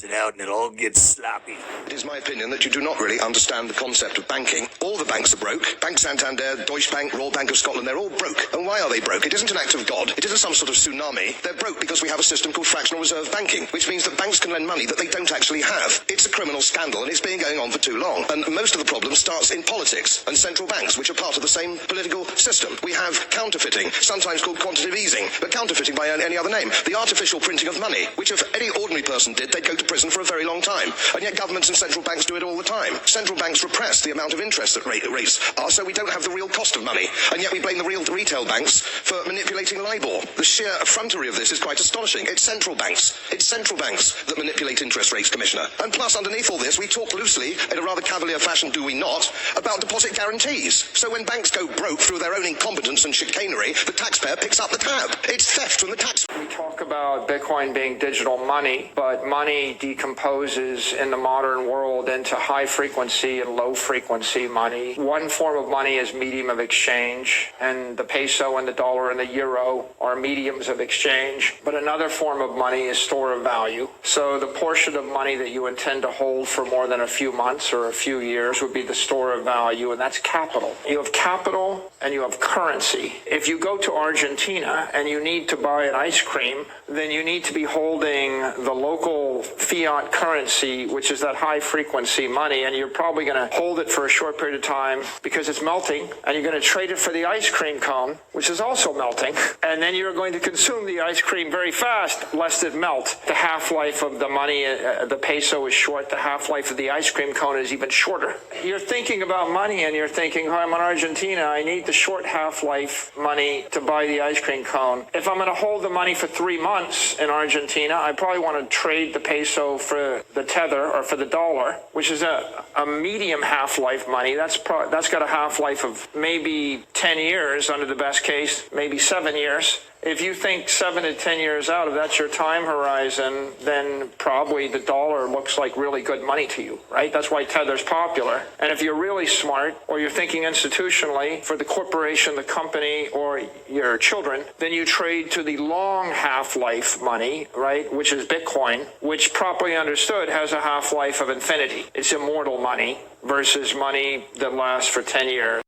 it out and it all gets sloppy. It is my opinion that you do not really understand the concept of banking. All the banks are broke. Bank Santander, Deutsche Bank, Royal Bank of Scotland, they're all broke. And why are they broke? It isn't an act of God. It isn't some sort of tsunami. They're broke because we have a system called fractional reserve banking, which means that banks can lend money that they don't actually have. It's a criminal scandal, and it's been going on for too long. And most of the problem starts in politics and central banks, which are part of the same political system. We have counterfeiting, sometimes called quantitative easing, but counterfeiting by any other name. The artificial printing of money, which if any ordinary person did, they'd go to prison for a very long time. And yet governments and central banks do it all the time. Central banks repress the amount of interest that rates are, so we don't have the real cost of money. And yet we blame the real retail banks for manipulating LIBOR. The sheer effrontery of this is quite astonishing. It's central banks that manipulate interest rates, Commissioner. And plus, underneath all this, we talk loosely, in a rather cavalier fashion, do we not, about deposit guarantees. So when banks go broke through their own incompetence and chicanery, the taxpayer picks up the tab. It's theft from the taxpayer. We talk about Bitcoin being digital money, but money decomposes in the modern world into high frequency and low frequency money. One form of money is medium of exchange, and the peso and the dollar and the euro are mediums of exchange. But another form of money is store of value. So the portion of money that you intend to hold for more than a few months or a few years would be the store of value, and that's capital. You have capital and you have currency. If you go to Argentina and you need to buy an ice cream, then you need to be holding the local fiat currency, which is that high frequency money, and you're probably going to hold it for a short period of time because it's melting, and you're going to trade it for the ice cream cone, which is also melting, and then you're going to consume the ice cream very fast lest it melt. The half-life of the money, the peso is short, the half-life of the ice cream cone is even shorter. You're thinking about money and you're thinking, oh, I'm in Argentina, I need the short half-life money to buy the ice cream cone. If I'm going to hold the money for 3 months in Argentina, I probably want to trade the peso for the tether or for the dollar, which is a medium half-life money. That's got a half-life of maybe 10 years under the best case, maybe 7 years. If you think 7 to 10 years out, if that's your time horizon, then probably the dollar looks like really good money to you, right? That's why Tether's popular. And if you're really smart, or you're thinking institutionally for the corporation, the company, or your children, then you trade to the long half-life money, right, which is Bitcoin, which properly understood has a half-life of infinity. It's immortal money versus money that lasts for 10 years.